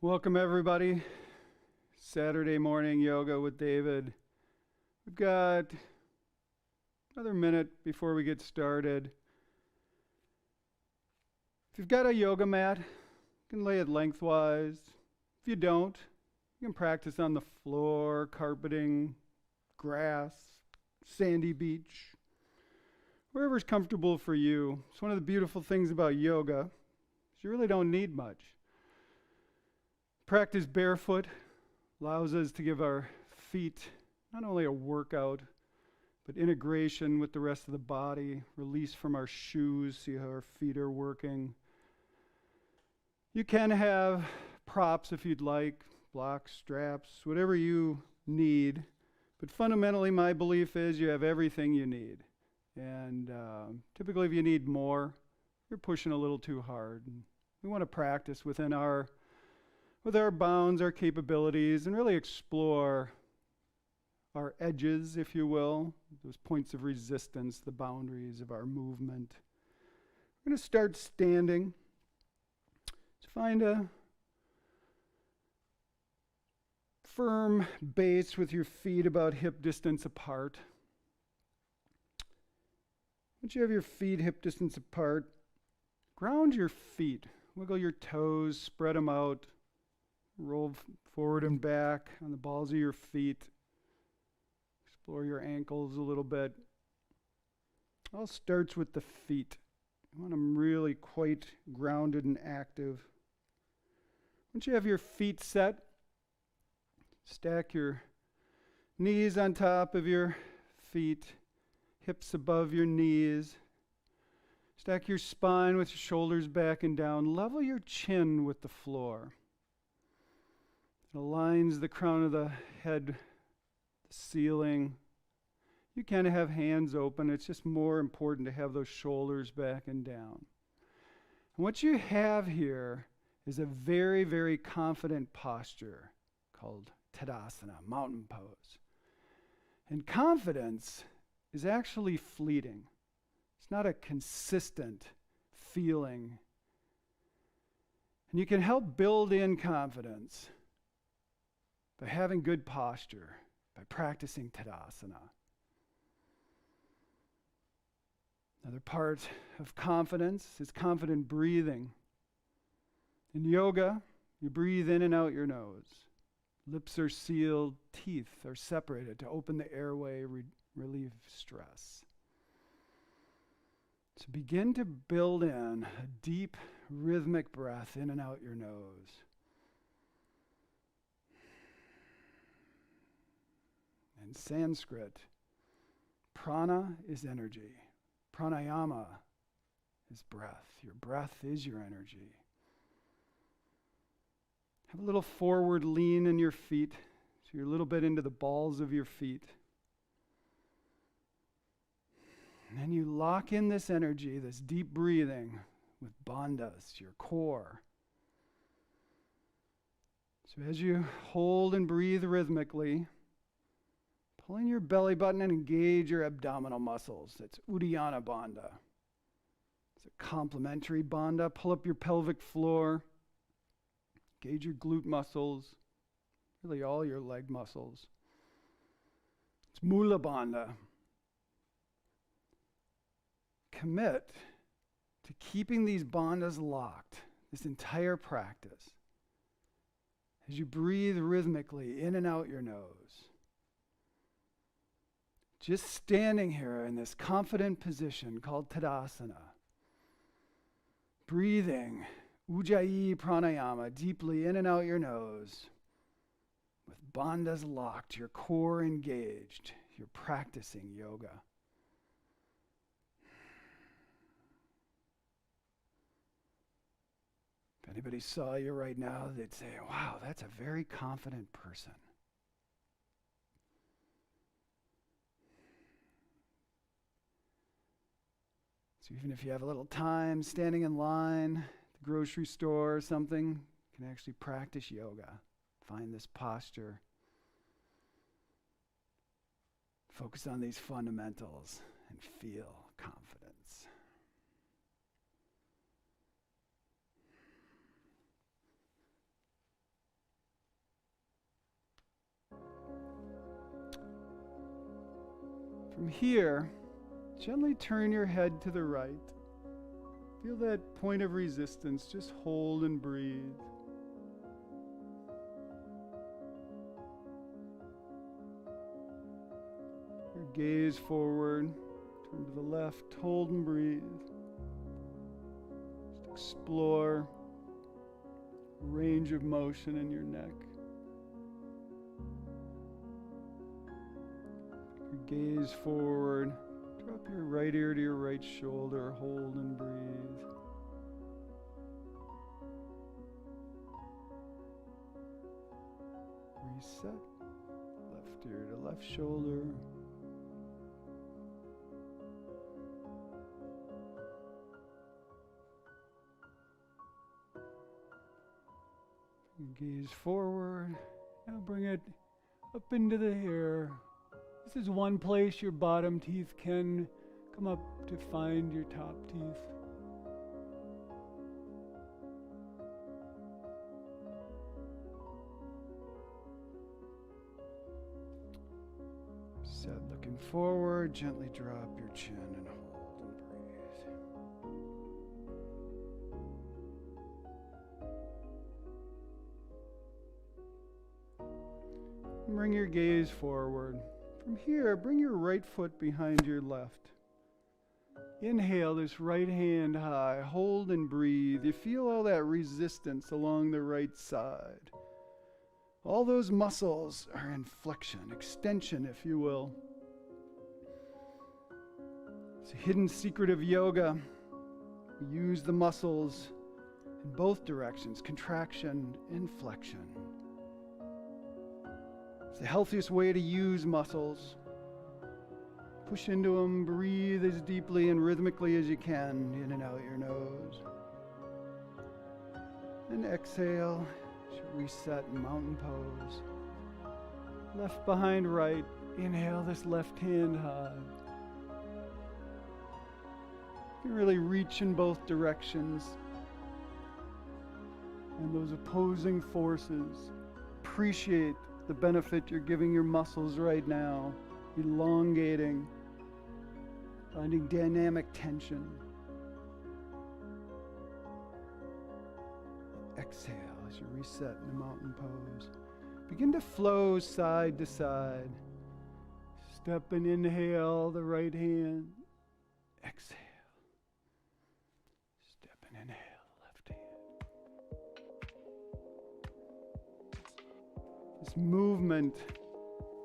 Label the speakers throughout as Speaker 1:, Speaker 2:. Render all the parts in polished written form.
Speaker 1: Welcome everybody. Saturday morning yoga with David. We've got another minute before we get started. If you've got a yoga mat, you can lay it lengthwise. If you don't, you can practice on the floor, carpeting, grass, sandy beach, wherever's comfortable for you. It's one of the beautiful things about yoga is you really don't need much. Practice barefoot allows us to give our feet not only a workout, but integration with the rest of the body, release from our shoes, see how our feet are working. You can have props if you'd like, blocks, straps, whatever you need. But fundamentally, my belief is you have everything you need. And typically, if you need more, you're pushing a little too hard. And we want to practice within our bounds, our capabilities, and really explore our edges, if you will, those points of resistance, the boundaries of our movement. We're going to start standing. Just find a firm base with your feet about hip distance apart. Once you have your feet hip distance apart, ground your feet. Wiggle your toes, spread them out. Roll forward and back on the balls of your feet. Explore your ankles a little bit. All starts with the feet. You want them really quite grounded and active. Once you have your feet set, stack your knees on top of your feet, hips above your knees. Stack your spine with your shoulders back and down. Level your chin with the floor. It aligns the crown of the head, the ceiling. You can have hands open. It's just more important to have those shoulders back and down. And what you have here is a very, very confident posture called Tadasana, mountain pose. And confidence is actually fleeting. It's not a consistent feeling. And you can help build in confidence by having good posture, by practicing Tadasana. Another part of confidence is confident breathing. In yoga, you breathe in and out your nose. Lips are sealed, teeth are separated to open the airway, relieve stress. So begin to build in a deep, rhythmic breath in and out your nose. In Sanskrit, prana is energy. Pranayama is breath. Your breath is your energy. Have a little forward lean in your feet, so you're a little bit into the balls of your feet. And then you lock in this energy, this deep breathing, with bandhas, your core. So as you hold and breathe rhythmically, pull in your belly button and engage your abdominal muscles. That's Uddiyana Bandha. It's a complementary bandha. Pull up your pelvic floor. Engage your glute muscles, really all your leg muscles. It's Mula Bandha. Commit to keeping these bandhas locked this entire practice as you breathe rhythmically in and out your nose. Just standing here in this confident position called Tadasana, breathing Ujjayi pranayama deeply in and out your nose, with bandhas locked, your core engaged, you're practicing yoga. If anybody saw you right now, they'd say, wow, that's a very confident person. So even if you have a little time standing in line at the grocery store or something, you can actually practice yoga. Find this posture. Focus on these fundamentals and feel confidence. From here, gently turn your head to the right. Feel that point of resistance. Just hold and breathe. Your gaze forward. Turn to the left. Hold and breathe. Just explore range of motion in your neck. Your gaze forward. Drop your right ear to your right shoulder. Hold and breathe. Reset. Left ear to left shoulder. Gaze forward. Now bring it up into the hair. This is one place your bottom teeth can come up to find your top teeth. Set, looking forward, gently drop your chin and hold and breathe. Bring your gaze forward. From here, bring your right foot behind your left. Inhale this right hand high. Hold and breathe. You feel all that resistance along the right side. All those muscles are in flexion, extension, if you will. It's a hidden secret of yoga. We use the muscles in both directions, contraction and flexion. the healthiest way to use muscles. Push into them, breathe as deeply and rhythmically as you can, in and out your nose. And exhale, reset in mountain pose. Left behind right, inhale this left hand high. You can really reach in both directions. And those opposing forces, appreciate the benefit you're giving your muscles right now, elongating, finding dynamic tension. Exhale as you reset in the mountain pose. Begin to flow side to side. Step and inhale the right hand. Exhale. Step and inhale the left hand. This movement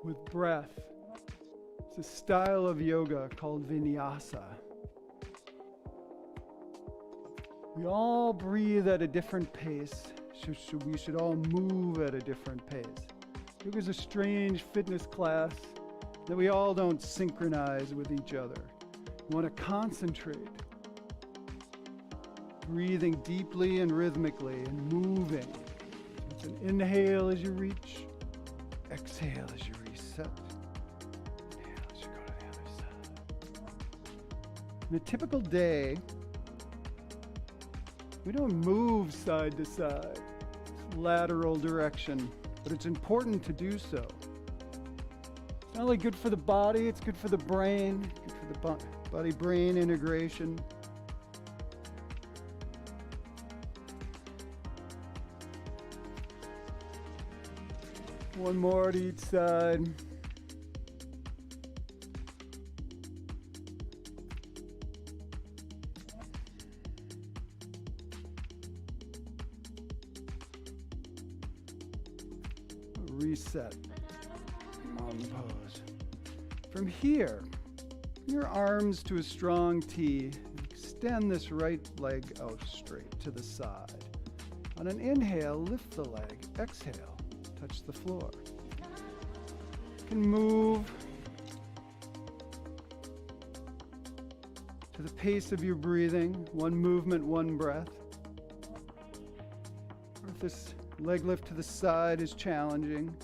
Speaker 1: with breath. It's a style of yoga called vinyasa. We all breathe at a different pace. We should all move at a different pace. Yoga's a strange fitness class that we all don't synchronize with each other. We want to concentrate. Breathing deeply and rhythmically and moving. It's an inhale as you reach. Exhale as you reset. Inhale as you go to the other side. In a typical day, we don't move side to side. It's lateral direction, but it's important to do so. It's not only good for the body, it's good for the brain, good for the body-brain integration. One more to each side. Reset. Mountain pose. From here, your arms to a strong T. Extend this right leg out straight to the side. On an inhale, lift the leg. Exhale, touch the floor. You can move to the pace of your breathing. One movement, one breath. Or if this leg lift to the side is challenging,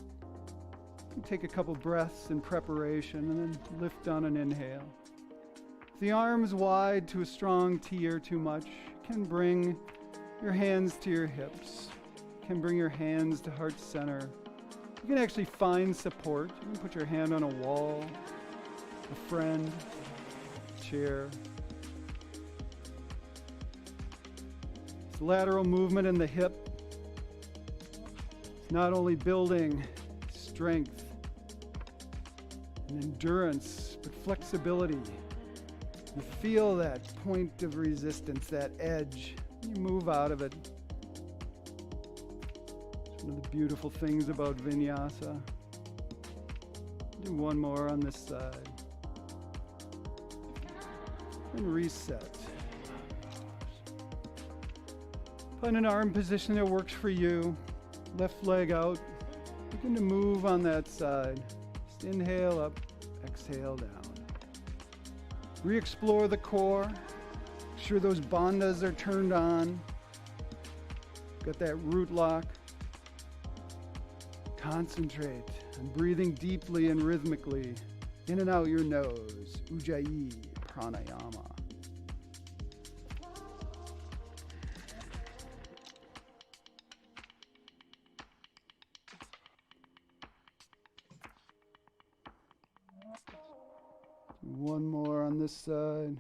Speaker 1: you can take a couple breaths in preparation and then lift on an inhale. If the arms wide to a strong T or too much, you can bring your hands to your hips. You can bring your hands to heart center. You can actually find support. You can put your hand on a wall, a friend, a chair. This lateral movement in the hip. Not only building strength and endurance, but flexibility. You feel that point of resistance, that edge. You move out of it. It's one of the beautiful things about vinyasa. Do one more on this side. And reset. Find an arm position that works for you. Left leg out. Begin to move on that side. Just inhale up, exhale down. Re-explore the core. Make sure those bandhas are turned on. Got that root lock. Concentrate on breathing deeply and rhythmically in and out your nose. Ujjayi pranayama. One more on this side.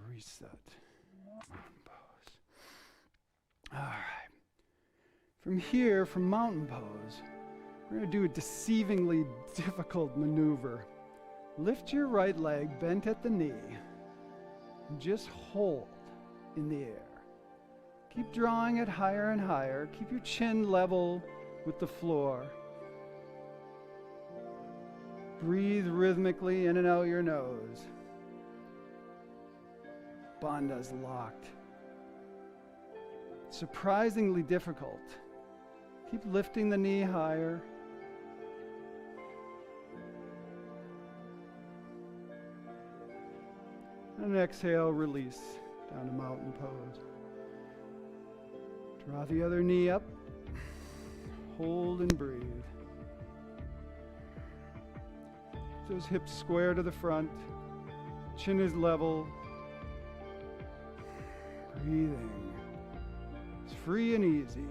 Speaker 1: Reset. Mountain pose. All right. From here, from mountain pose, we're going to do a deceivingly difficult maneuver. Lift your right leg bent at the knee and just hold in the air. Keep drawing it higher and higher. Keep your chin level with the floor. Breathe rhythmically in and out your nose. Bandha's locked. Surprisingly difficult. Keep lifting the knee higher. And exhale, release down to mountain pose. Draw the other knee up. Hold and breathe. Those hips square to the front. Chin is level. Breathing. It's free and easy.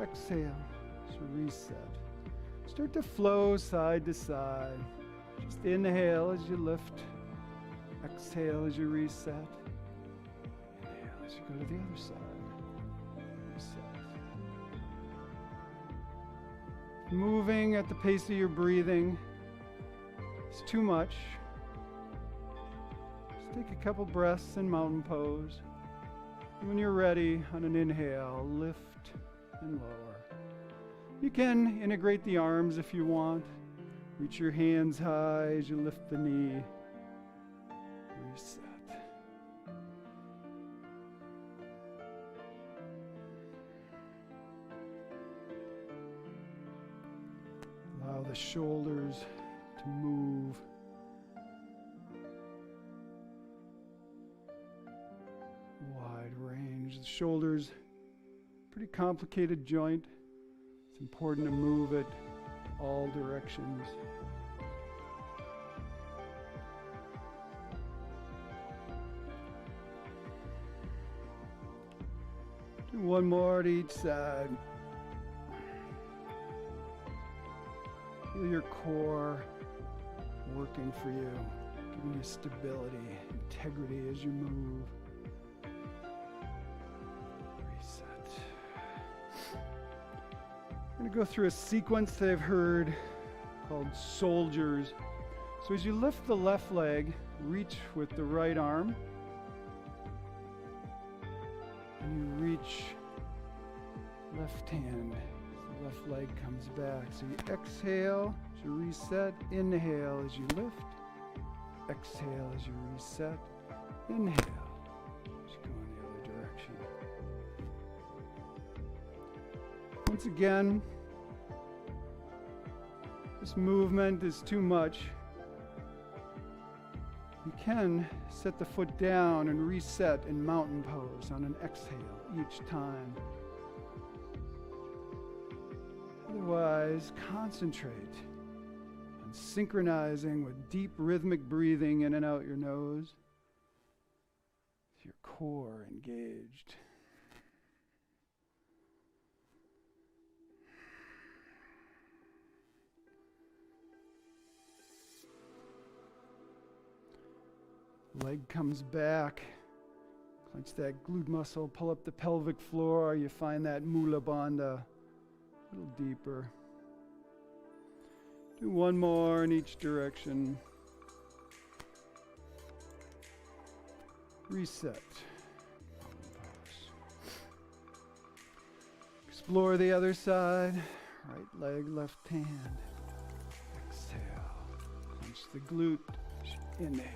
Speaker 1: Exhale, so reset. Start to flow side to side. Just inhale as you lift. Exhale as you reset. Inhale as you go to the other side. Reset. Moving at the pace of your breathing. It's too much. Just take a couple breaths in mountain pose. And when you're ready, on an inhale, lift and lower. You can integrate the arms if you want. Reach your hands high as you lift the knee. Reset. Allow the shoulders to move. Wide range. The shoulders, pretty complicated joint. It's important to move it all directions. Do one more to each side. Feel your core working for you, giving you stability, integrity as you move. I'm going to go through a sequence that I've heard called soldiers. So as you lift the left leg, reach with the right arm. And you reach left hand as the left leg comes back. So you exhale as you reset. Inhale as you lift. Exhale as you reset. Inhale as you go in the other direction. Once again, this movement is too much. You can set the foot down and reset in mountain pose on an exhale each time. Otherwise, concentrate on synchronizing with deep rhythmic breathing in and out your nose, with your core engaged. Leg comes back. Clench that glute muscle. Pull up the pelvic floor. You find that Mula Bandha a little deeper. Do one more in each direction. Reset. Explore the other side. Right leg, left hand. Exhale. Clench the glute. Inhale.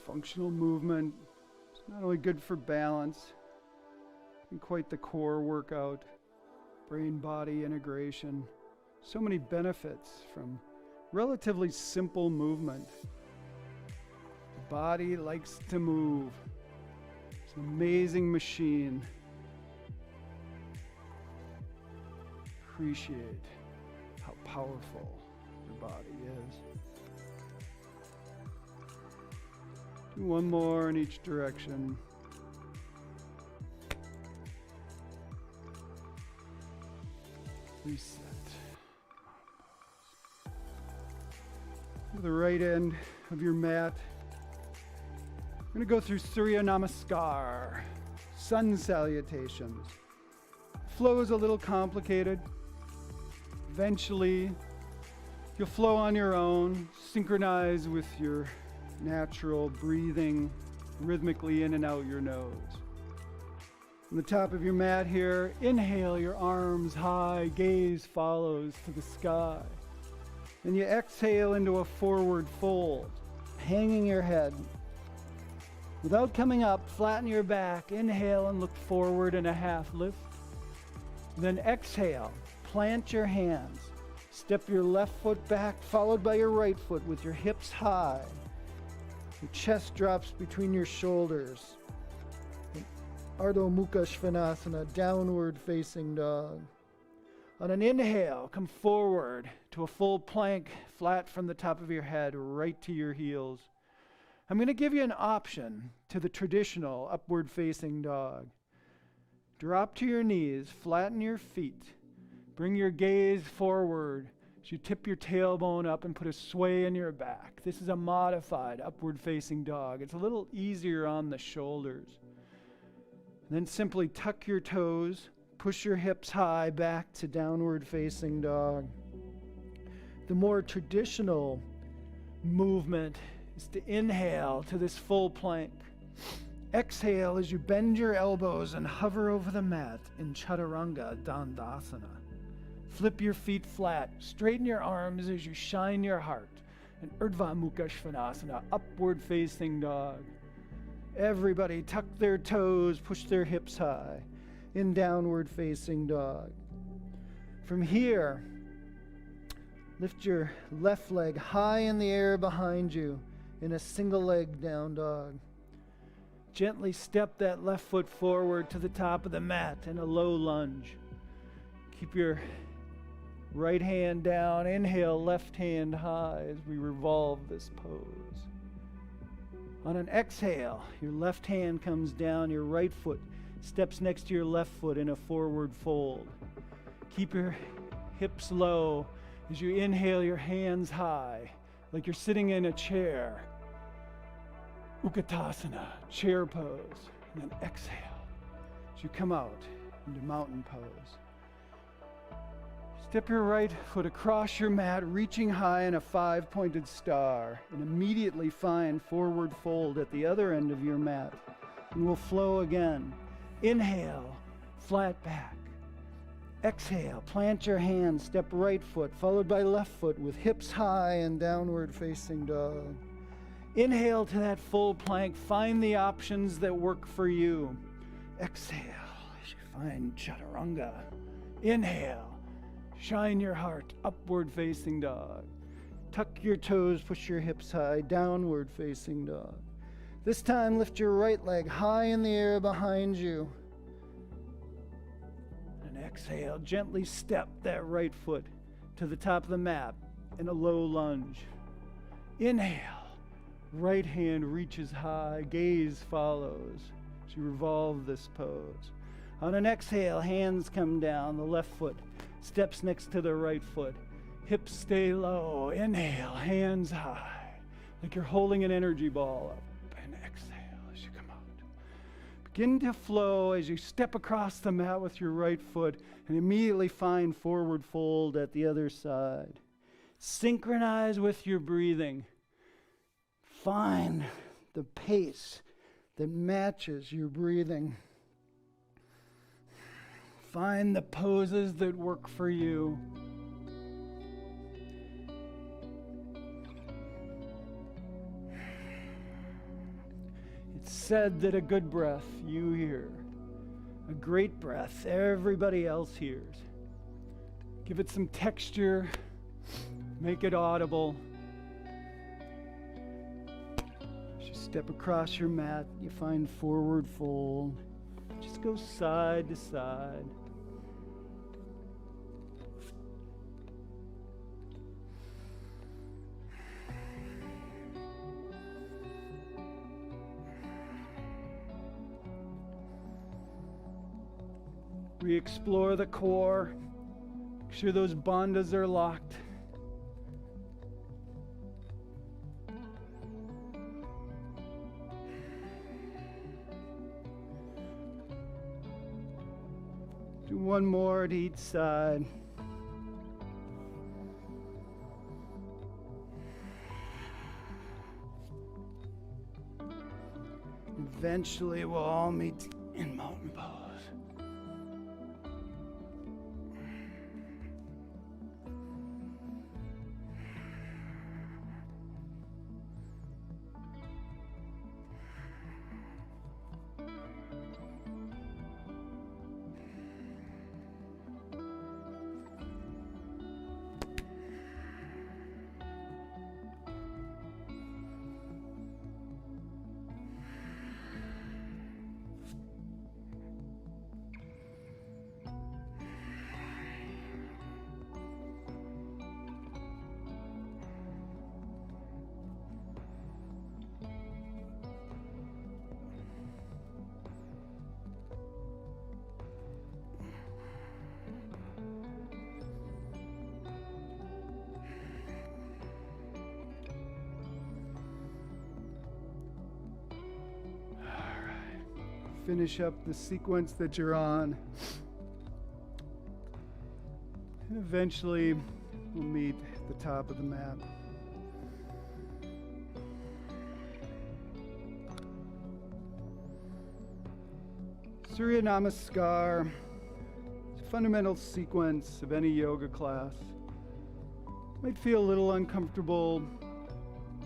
Speaker 1: Functional movement. It's not only good for balance, and quite the core workout, brain-body integration. So many benefits from relatively simple movement. The body likes to move. It's an amazing machine. Appreciate how powerful your body is. Do one more in each direction. Reset. To the right end of your mat. I'm going to go through Surya Namaskar, sun salutations. flow is a little complicated. Eventually, you'll flow on your own, synchronize with your natural breathing rhythmically in and out your nose. On the top of your mat here, inhale your arms high, gaze follows to the sky. Then you exhale into a forward fold, hanging your head. Without coming up, flatten your back, inhale and look forward in a half lift. Then exhale, plant your hands. Step your left foot back, followed by your right foot with your hips high. Your chest drops between your shoulders. Ardha Mukha Svanasana, downward facing dog. On an inhale, come forward to a full plank, flat from the top of your head, right to your heels. I'm going to give you an option to the traditional upward facing dog. Drop to your knees, flatten your feet. Bring your gaze forward as you tip your tailbone up and put a sway in your back. This is a modified upward facing dog. It's a little easier on the shoulders. Then simply tuck your toes, push your hips high back to downward facing dog. The more traditional movement is to inhale to this full plank. Exhale as you bend your elbows and hover over the mat in Chaturanga Dandasana. Flip your feet flat, straighten your arms as you shine your heart in Urdhva Mukha Svanasana, upward facing dog. Everybody tuck their toes, push their hips high in downward facing dog. From here, lift your left leg high in the air behind you in a single leg down dog. Gently step that left foot forward to the top of the mat in a low lunge. Keep your right hand down. Inhale, left hand high as we revolve this pose. On an exhale, your left hand comes down, your right foot steps next to your left foot in a forward fold. Keep your hips low as you inhale, your hands high, like you're sitting in a chair. Utkatasana, chair pose. And then exhale as you come out into mountain pose. Step your right foot across your mat, reaching high in a 5-pointed star, and immediately find forward fold at the other end of your mat. And we'll flow again. Inhale, flat back. Exhale, plant your hands, step right foot, followed by left foot with hips high and downward facing dog. Inhale to that full plank. Find the options that work for you. Exhale as you find Chaturanga. Inhale. Shine your heart, upward facing dog. Tuck your toes, push your hips high, downward facing dog. This time lift your right leg high in the air behind you. And exhale, gently step that right foot to the top of the mat in a low lunge. Inhale, right hand reaches high, gaze follows as you revolve this pose. On an exhale, hands come down, the left foot steps next to the right foot. Hips stay low. Inhale, hands high, like you're holding an energy ball up. And exhale as you come out. Begin to flow as you step across the mat with your right foot and immediately find forward fold at the other side. Synchronize with your breathing. Find the pace that matches your breathing. Find the poses that work for you. It's said that a good breath you hear, a great breath everybody else hears. Give it some texture, make it audible. As you step across your mat, you find forward fold. Just go side to side. We explore the core. Make sure those bandhas are locked. Do one more to each side. Eventually, we'll all meet in mountain pose. Finish up the sequence that you're on. And eventually, we'll meet at the top of the mat. Surya Namaskar is a fundamental sequence of any yoga class. You might feel a little uncomfortable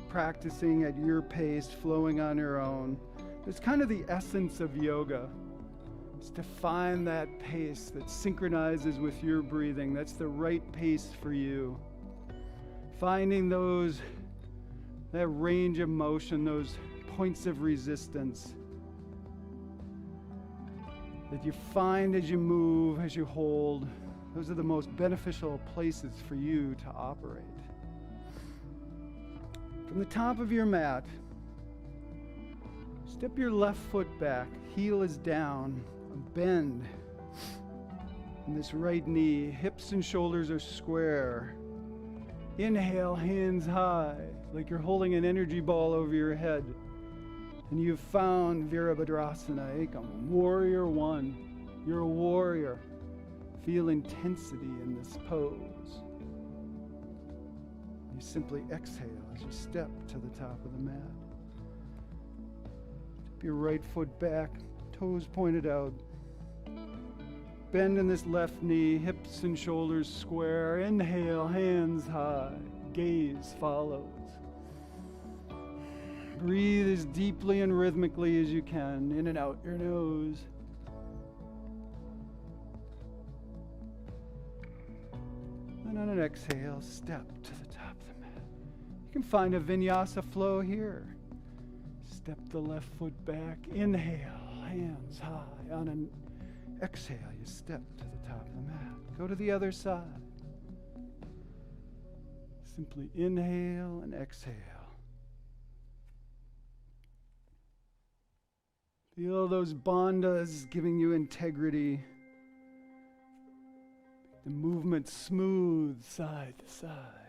Speaker 1: practicing at your pace, flowing on your own. It's kind of the essence of yoga. It's to find that pace that synchronizes with your breathing. That's the right pace for you. Finding that range of motion, those points of resistance that you find as you move, as you hold. Those are the most beneficial places for you to operate. From the top of your mat, step your left foot back, heel is down, a bend in this right knee, hips and shoulders are square. Inhale, hands high, like you're holding an energy ball over your head. And you've found Virabhadrasana, Ekam, Warrior One. You're a warrior. Feel intensity in this pose. You simply exhale as you step to the top of the mat. Your right foot back, toes pointed out. Bend in this left knee, hips and shoulders square. Inhale, hands high, gaze follows. Breathe as deeply and rhythmically as you can, in and out your nose. And on an exhale, step to the top of the mat. You can find a vinyasa flow here. Step the left foot back. Inhale, hands high. On an exhale, you step to the top of the mat. Go to the other side. Simply inhale and exhale. Feel those bandhas giving you integrity. The movement smooth side to side.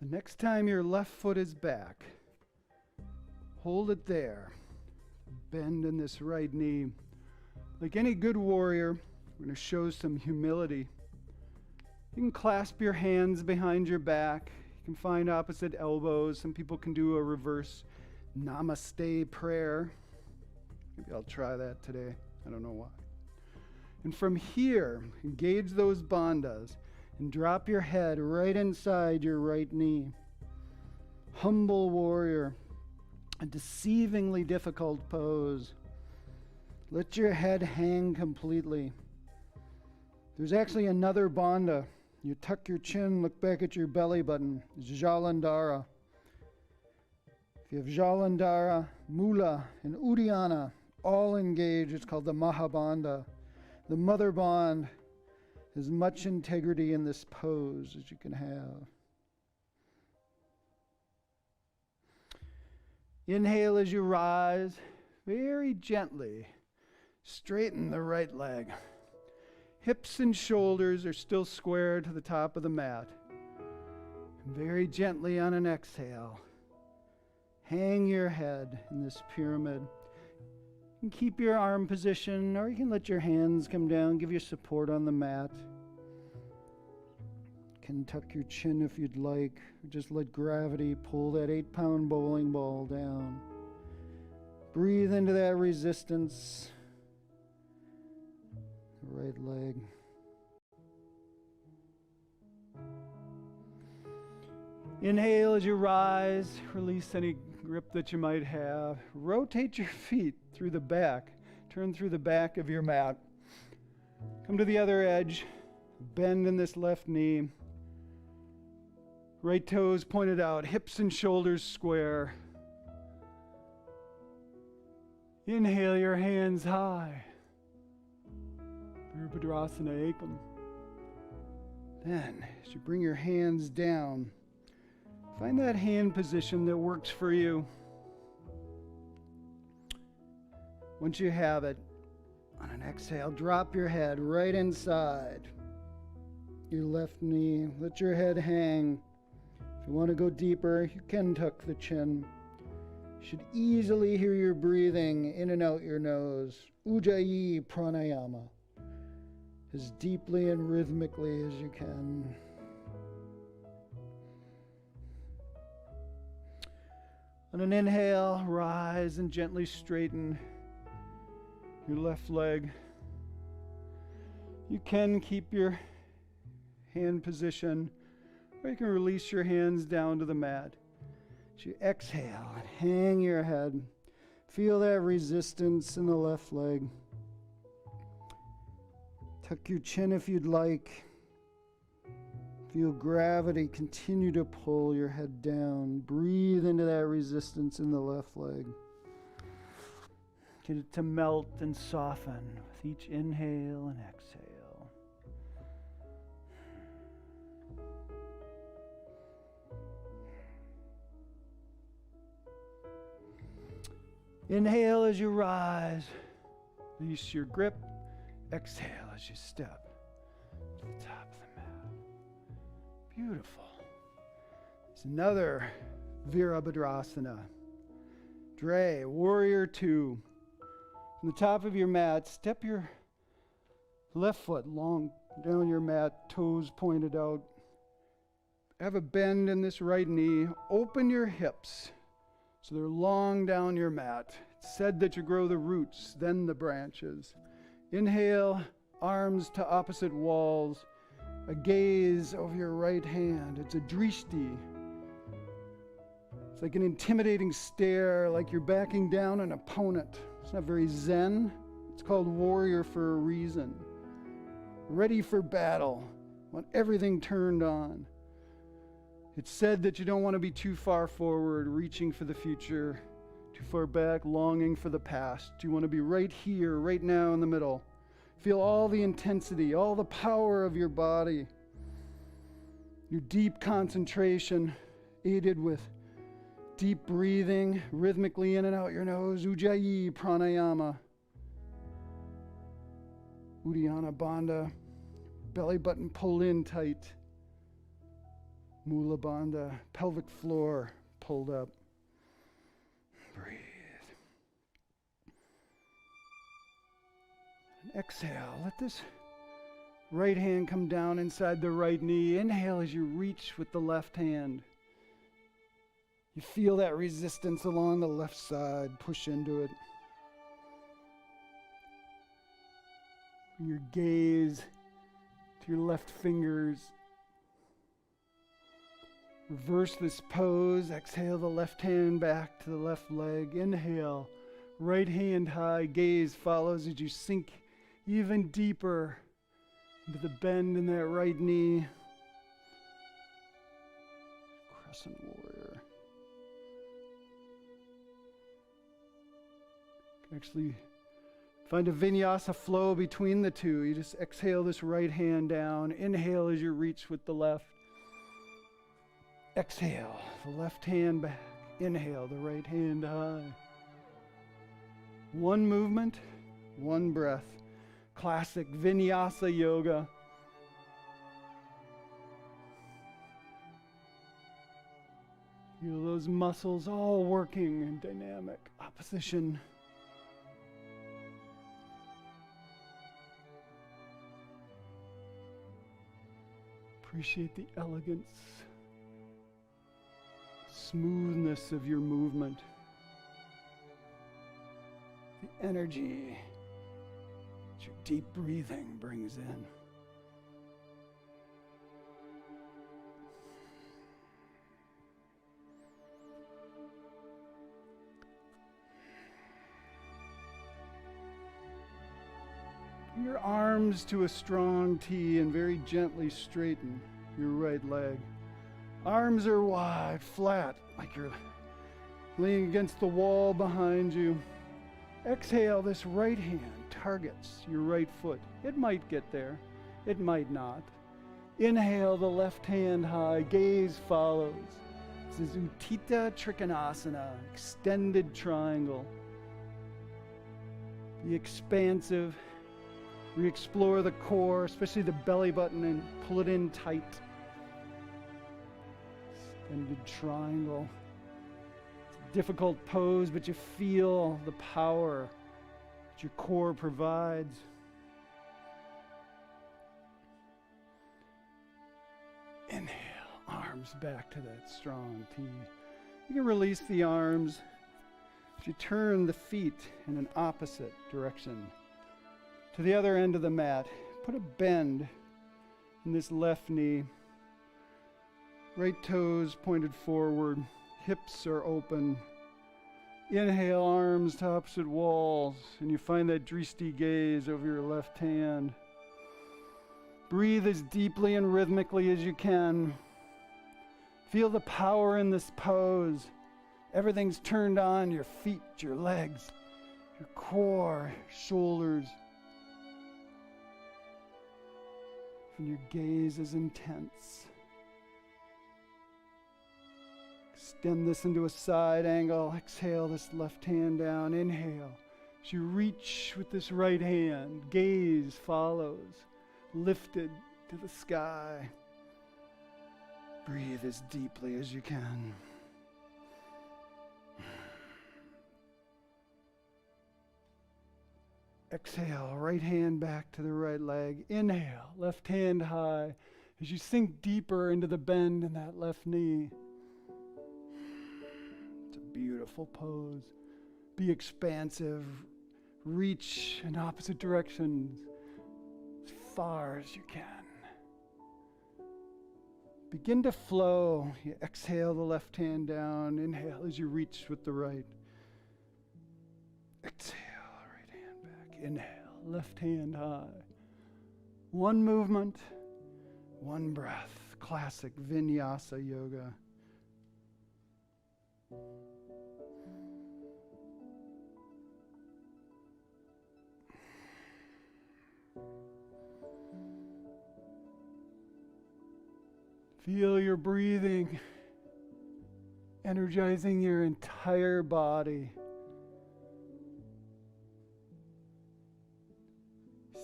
Speaker 1: The next time your left foot is back, hold it there. Bend in this right knee. Like any good warrior, we're going to show some humility. You can clasp your hands behind your back. You can find opposite elbows. Some people can do a reverse namaste prayer. Maybe I'll try that today. I don't know why. And from here, engage those bandhas. And drop your head right inside your right knee. Humble warrior, a deceivingly difficult pose. Let your head hang completely. There's actually another bandha. You tuck your chin, look back at your belly button. Jalandhara. If you have Jalandhara, Mula, and Uddiyana all engaged, it's called the Mahabandha. The mother bond. As much integrity in this pose as you can have. Inhale as you rise. Very gently straighten the right leg. Hips and shoulders are still square to the top of the mat. And very gently on an exhale, hang your head in this pyramid. You can keep your arm position, or you can let your hands come down, give you support on the mat. You can tuck your chin if you'd like, or just let gravity pull that 8-pound bowling ball down. Breathe into that resistance. The right leg. Inhale as you rise, release any grip that you might have. Rotate your feet through the back. Turn through the back of your mat. Come to the other edge. Bend in this left knee. Right toes pointed out, hips and shoulders square. Inhale your hands high. Virabhadrasana Ekam. Then, as you bring your hands down, find that hand position that works for you. Once you have it, on an exhale, drop your head right inside your left knee. Let your head hang. If you want to go deeper, you can tuck the chin. You should easily hear your breathing in and out your nose. Ujjayi pranayama. As deeply and rhythmically as you can. On an inhale, rise and gently straighten your left leg. You can keep your hand position, or you can release your hands down to the mat. As you exhale and hang your head, feel that resistance in the left leg. Tuck your chin if you'd like. Feel gravity continue to pull your head down. Breathe into that resistance in the left leg. Get it to melt and soften with each inhale and exhale. Inhale as you rise. Release your grip. Exhale as you step to the top of the mat. Beautiful. It's another Virabhadrasana. Dre, Warrior 2. From the top of your mat, step your left foot long down your mat, toes pointed out. Have a bend in this right knee. Open your hips so they're long down your mat. It's said that you grow the roots, then the branches. Inhale, arms to opposite walls. A gaze over your right hand. It's a drishti. It's like an intimidating stare, like you're backing down an opponent. It's not very zen. It's called warrior for a reason. Ready for battle. Want everything turned on. It's said that you don't want to be too far forward, reaching for the future, too far back, longing for the past. You want to be right here, right now in the middle. Feel all the intensity, all the power of your body. Your deep concentration, aided with deep breathing, rhythmically in and out your nose. Ujjayi pranayama. Uddiyana bandha. Belly button pulled in tight. Mula bandha. Pelvic floor pulled up. Breathe. Exhale. Let this right hand come down inside the right knee. Inhale as you reach with the left hand. You feel that resistance along the left side. Push into it. Bring your gaze to your left fingers. Reverse this pose. Exhale the left hand back to the left leg. Inhale. Right hand high. Gaze follows as you sink even deeper into the bend in that right knee. Crescent warrior. You can actually find a vinyasa flow between the two. You just exhale this right hand down. Inhale as you reach with the left. Exhale the left hand back. Inhale the right hand high. One movement, one breath. Classic vinyasa yoga. Feel those muscles all working in dynamic opposition. Appreciate the elegance, smoothness of your movement, the energy that your deep breathing brings in. Bring your arms to a strong T and very gently straighten your right leg. Arms are wide, flat, like you're leaning against the wall behind you. Exhale, this right hand targets your right foot. It might get there, it might not. Inhale the left hand high, gaze follows. This is Utthita Trikonasana, extended triangle. Be expansive. Re-explore the core, especially the belly button, and pull it in tight. Extended triangle. It's a difficult pose, but you feel the power that your core provides. Inhale, arms back to that strong T. You can release the arms as you turn the feet in an opposite direction. To the other end of the mat, put a bend in this left knee. Right toes pointed forward, hips are open. Inhale, arms to opposite walls, and you find that drishti gaze over your left hand. Breathe as deeply and rhythmically as you can. Feel the power in this pose. Everything's turned on, your feet, your legs, your core, shoulders. And your gaze is intense. Extend this into a side angle. Exhale this left hand down. Inhale. As you reach with this right hand, gaze follows, lifted to the sky. Breathe as deeply as you can. Exhale, right hand back to the right leg. Inhale, left hand high as you sink deeper into the bend in that left knee. It's a beautiful pose. Be expansive. Reach in opposite directions as far as you can. Begin to flow. You exhale the left hand down. Inhale as you reach with the right. Exhale. Inhale, left hand high. One movement, one breath. Classic vinyasa yoga. Feel your breathing, energizing your entire body.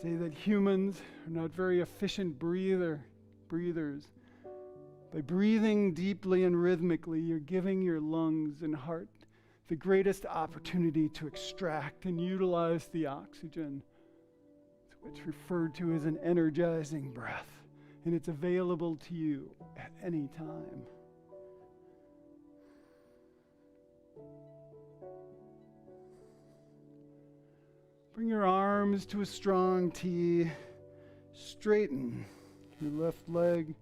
Speaker 1: Say that humans are not very efficient breathers. By breathing deeply and rhythmically, you're giving your lungs and heart the greatest opportunity to extract and utilize the oxygen. It's what's referred to as an energizing breath, and it's available to you at any time. Bring your arms to a strong T. Straighten your left leg.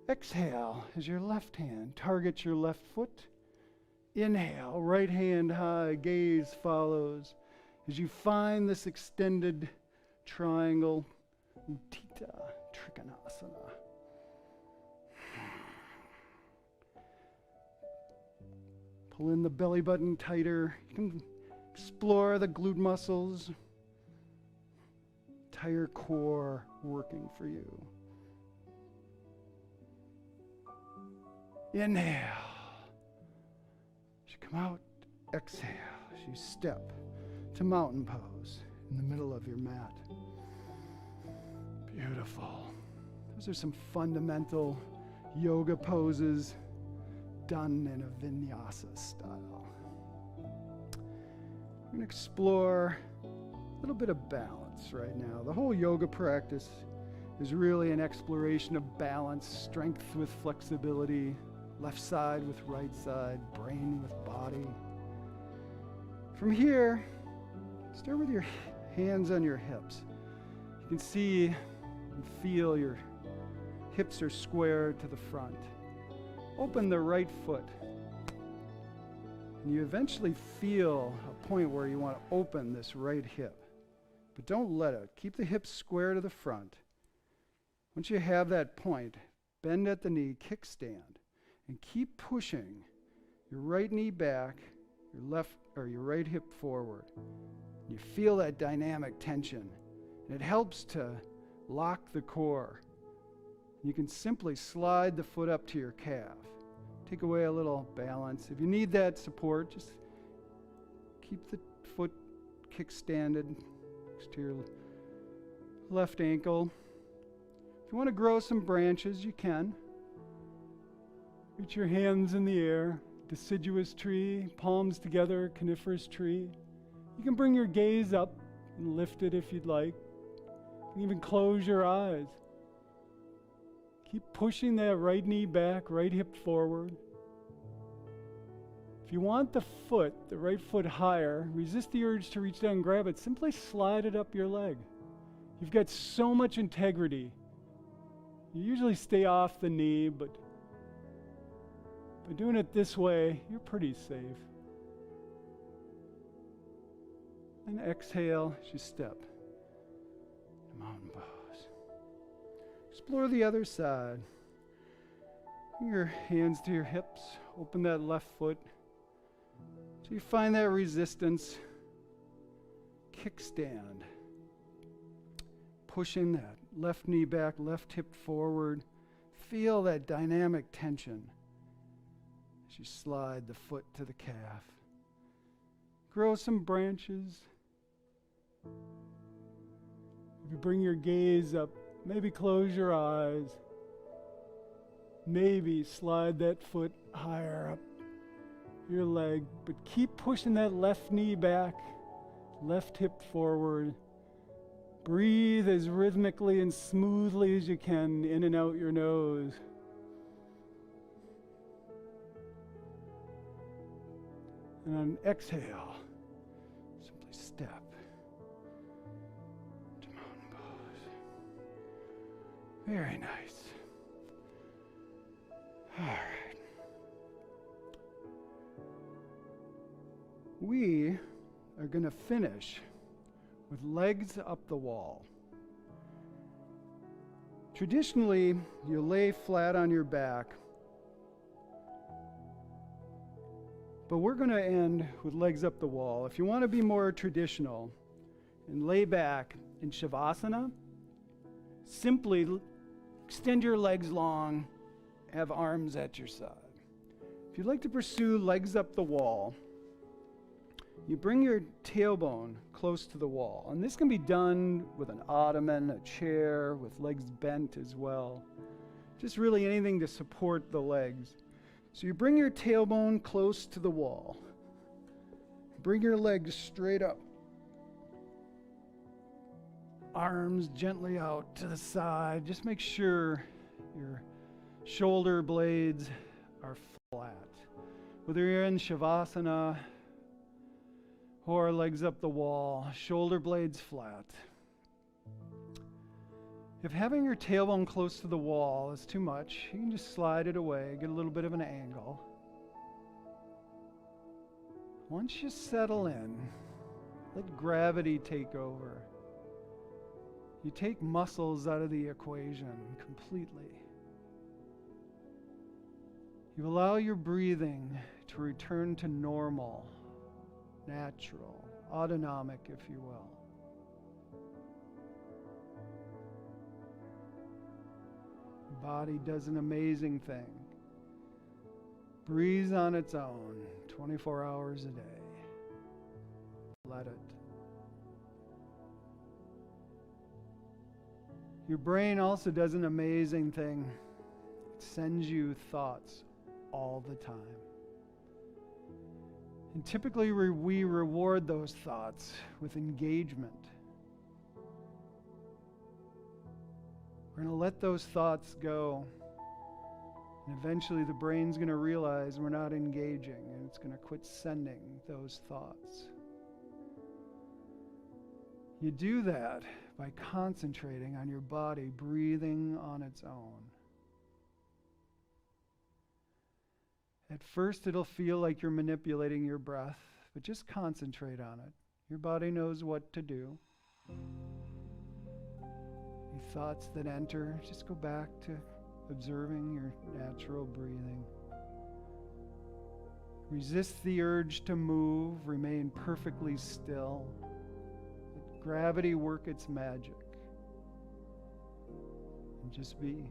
Speaker 1: Exhale as your left hand targets your left foot. Inhale, right hand high, gaze follows as you find this extended triangle, Utthita Trikonasana. Pull in the belly button tighter. You can explore the glute muscles, entire core working for you. Inhale. Come out, exhale as you step to mountain pose in the middle of your mat. Beautiful. Those are some fundamental yoga poses done in a vinyasa style. We're going to explore a little bit of balance right now. The whole yoga practice is really an exploration of balance, strength with flexibility, left side with right side, brain with body. From here, start with your hands on your hips. You can see and feel your hips are square to the front. Open the right foot. And you eventually feel a point where you want to open this right hip. But don't let it. Keep the hips square to the front. Once you have that point, bend at the knee, kickstand, and keep pushing your right knee back, your left or your right hip forward. You feel that dynamic tension, and it helps to lock the core. You can simply slide the foot up to your calf. Take away a little balance. If you need that support, just keep the foot kickstanded next to your left ankle. If you want to grow some branches, you can. Reach your hands in the air, deciduous tree, palms together, coniferous tree. You can bring your gaze up and lift it if you'd like. You can even close your eyes. Keep pushing that right knee back, right hip forward. If you want the right foot higher, resist the urge to reach down and grab it. Simply slide it up your leg. You've got so much integrity. You usually stay off the knee, but by doing it this way, you're pretty safe. And exhale as you step to mountain pose. Explore the other side. Bring your hands to your hips. Open that left foot. So you find that resistance. Kickstand. Pushing that left knee back, left hip forward. Feel that dynamic tension as you slide the foot to the calf. Grow some branches. If you bring your gaze up, maybe close your eyes. Maybe slide that foot higher up your leg, but keep pushing that left knee back, left hip forward. Breathe as rhythmically and smoothly as you can in and out your nose. And on exhale, simply step to mountain pose. Very nice. All right. We are going to finish with legs up the wall. Traditionally, you lay flat on your back, but we're going to end with legs up the wall. If you want to be more traditional and lay back in Shavasana, simply extend your legs long, have arms at your side. If you'd like to pursue legs up the wall, you bring your tailbone close to the wall. And this can be done with an ottoman, a chair, with legs bent as well. Just really anything to support the legs. So you bring your tailbone close to the wall. Bring your legs straight up. Arms gently out to the side. Just make sure your shoulder blades are flat. Whether you're in Shavasana or legs up the wall, shoulder blades flat. If having your tailbone close to the wall is too much, you can just slide it away, get a little bit of an angle. Once you settle in, let gravity take over. You take muscles out of the equation completely. You allow your breathing to return to normal, natural, autonomic, if you will. The body does an amazing thing. Breathes on its own 24 hours a day. Let it. Your brain also does an amazing thing. It sends you thoughts all the time. And typically we reward those thoughts with engagement. We're going to let those thoughts go. And eventually the brain's going to realize we're not engaging, and it's going to quit sending those thoughts. You do that by concentrating on your body breathing on its own. At first it'll feel like you're manipulating your breath, but just concentrate on it. Your body knows what to do. Any thoughts that enter, just go back to observing your natural breathing. Resist the urge to move, remain perfectly still. Let gravity work its magic. And just be.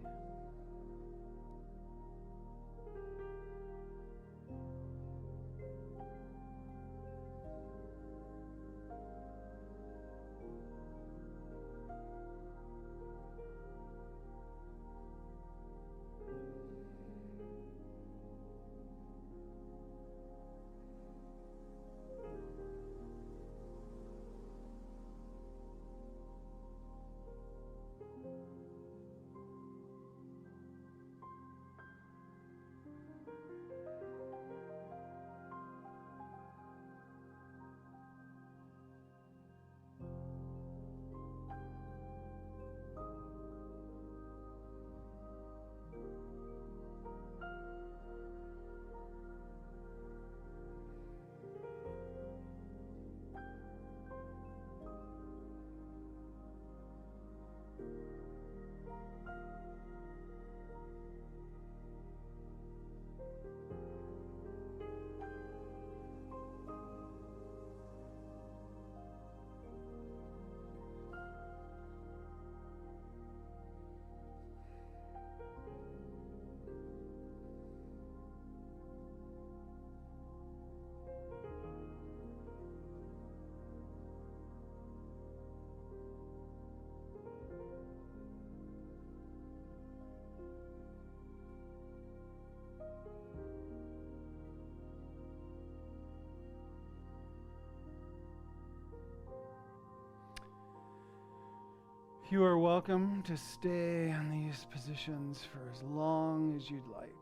Speaker 1: You are welcome to stay in these positions for as long as you'd like.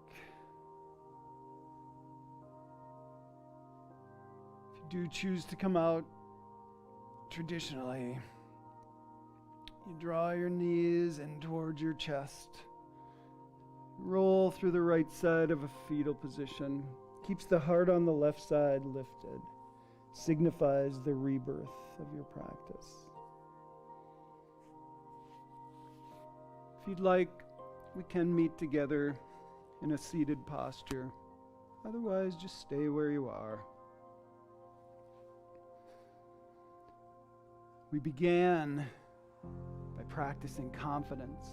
Speaker 1: If you do choose to come out, traditionally, you draw your knees in towards your chest. Roll through the right side of a fetal position. Keeps the heart on the left side lifted. Signifies the rebirth of your practice. If you'd like, we can meet together in a seated posture. Otherwise, just stay where you are. We began by practicing confidence.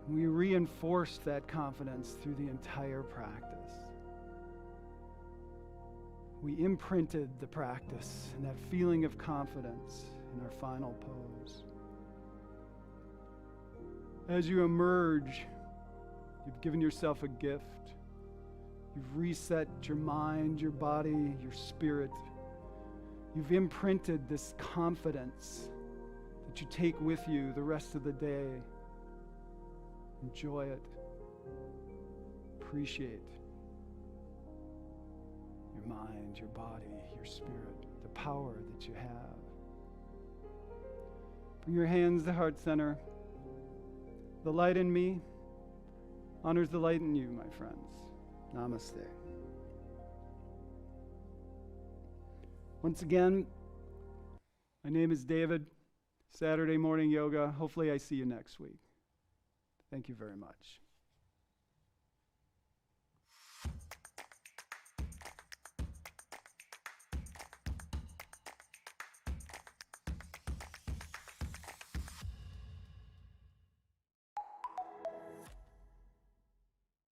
Speaker 1: We reinforced that confidence through the entire practice. We imprinted the practice and that feeling of confidence in our final pose. As you emerge, you've given yourself a gift. You've reset your mind, your body, your spirit. You've imprinted this confidence that you take with you the rest of the day. Enjoy it. Appreciate your mind, your body, your spirit, the power that you have. Bring your hands to heart center. The light in me honors the light in you, my friends. Namaste. Once again, my name is David. Saturday morning yoga. Hopefully I see you next week. Thank you very much.